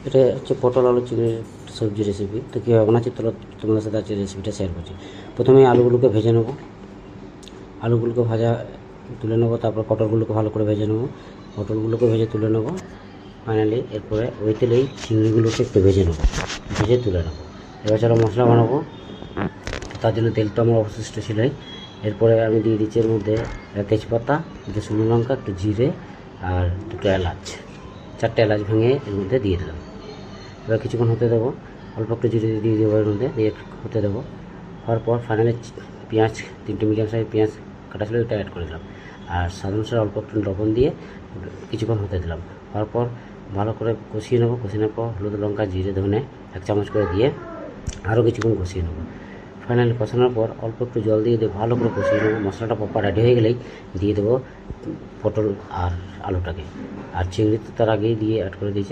এটা হচ্ছে পটল আলু চিংড়ির সবজি রেসিপি। তো কীভাবে বানাচ্ছি তোমাদের সাথে আজকে রেসিপিটা শেয়ার করছি। প্রথমে আলুগুলোকে ভেজে নেবো, আলুগুলোকে ভাজা তুলে নেবো, তারপর পটলগুলোকে ভালো করে ভেজে নেবো, পটলগুলোকে ভেজে তুলে নেবো। ফাইনালি এরপরে ওই তেলেই চিংড়িগুলোকে একটু ভেজে নেবো, ভেজে তুলে নেবো। এবার চলো মশলা বানাবো। তার জন্য তেলটা আমার অবশিষ্ট ছিলই। এরপরে আমি দিয়ে দিচ্ছি এর মধ্যে তেজপাতা, একটু শুকনো লঙ্কা, একটু জিরে আর দুটো এলাচ, 4টে এলাচ ভেঙে এর মধ্যে দিয়ে দিলাম। এবার কিছুক্ষণ হতে দেবো, অল্প একটু জিরে দিয়ে দেবো এর মধ্যে, দিয়ে হতে দেবো। হওয়ার পর ফাইনালি পেঁয়াজ, 3টে মিডিয়াম সাইজ পেঁয়াজ কাটা ছিল, ওটা অ্যাড করে দিলাম। আর স্বাদ অনুসারে অল্প একটু লবণ দিয়ে কিছুক্ষণ হতে দিলাম। হওয়ার পর ভালো করে কষিয়ে নেবো। কষিয়ে নেওয়ার পর হলুদ, লঙ্কা, জিরে, ধনে 1 চামচ করে দিয়ে আরও কিছুক্ষণ কষিয়ে নেবো। ফাইনালি কষানোর পর অল্প একটু জল দিয়ে ভালো করে কষিয়ে নেবো। মশলাটা প্রপার রেডি হয়ে গেলেই দিয়ে দেবো পটল আর আলুটাকে। আর চিংড়ি তো তার আগেই দিয়ে অ্যাড করে দিয়েছি।